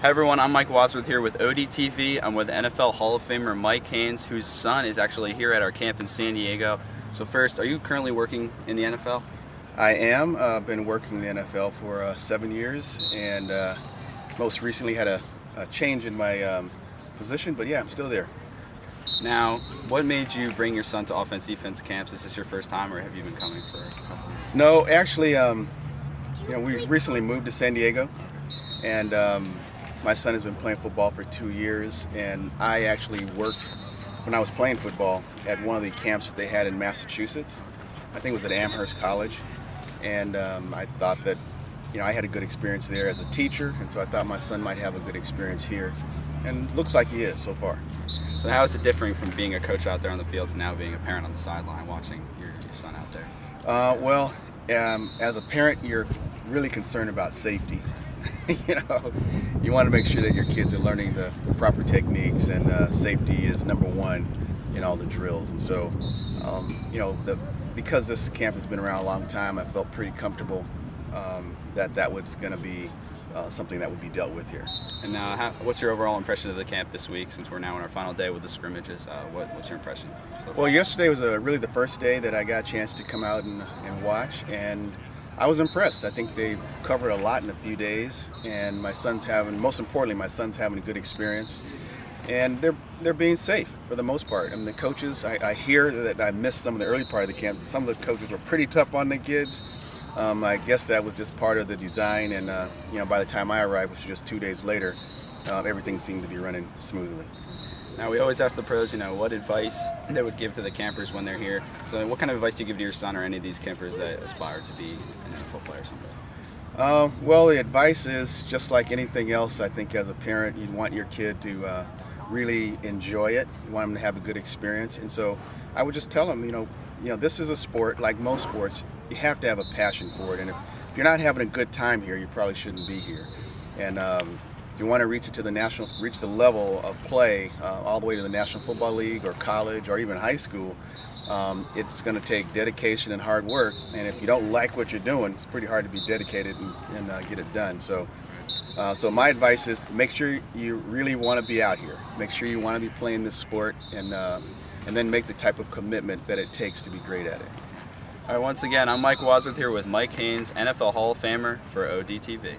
Hi everyone, I'm Mike Wadsworth here with ODTV. I'm with NFL Hall of Famer Mike Haynes, whose son is actually here at our camp in San Diego. So first, are you currently working in the NFL? I am. Been working in the NFL for 7 years, and most recently had a change in my position. But yeah, I'm still there. Now, what made you bring your son to offense-defense camps? Is this your first time, or have you been coming for a couple years? No, actually, we recently moved to San Diego, and my son has been playing football for 2 years, and I actually worked when I was playing football at one of the camps that they had in Massachusetts. I think it was at Amherst College, and I thought that I had a good experience there as a teacher, and so I thought my son might have a good experience here, and it looks like he is so far. So how is it differing from being a coach out there on the field to now being a parent on the sideline watching your son out there? Well, as a parent, you're really concerned about safety. You want to make sure that your kids are learning the proper techniques, and safety is number one in all the drills. And so, because this camp has been around a long time, I felt pretty comfortable that was going to be something that would be dealt with here. And now, what's your overall impression of the camp this week, since we're now in our final day with the scrimmages? What's your impression so far? Well, yesterday was really the first day that I got a chance to come out and watch, and I was impressed. I think they've covered a lot in a few days, and most importantly, my son's having a good experience, and they're being safe for the most part. I mean, the coaches, I hear that I missed some of the early part of the camp. Some of the coaches were pretty tough on the kids. I guess that was just part of the design, and by the time I arrived, which was just 2 days later, everything seemed to be running smoothly. Now, we always ask the pros, what advice they would give to the campers when they're here. So what kind of advice do you give to your son or any of these campers that aspire to be an NFL player someday? Well, the advice is just like anything else. I think as a parent, you want your kid to really enjoy it. You want them to have a good experience. And so I would just tell them, this is a sport, like most sports. You have to have a passion for it. And if you're not having a good time here, you probably shouldn't be here. And if you want to reach the level of play all the way to the National Football League or college or even high school, it's going to take dedication and hard work. And if you don't like what you're doing, it's pretty hard to be dedicated and get it done. So my advice is make sure you really want to be out here. Make sure you want to be playing this sport, and then make the type of commitment that it takes to be great at it. All right, once again, I'm Mike Wadsworth here with Mike Haynes, NFL Hall of Famer for ODTV.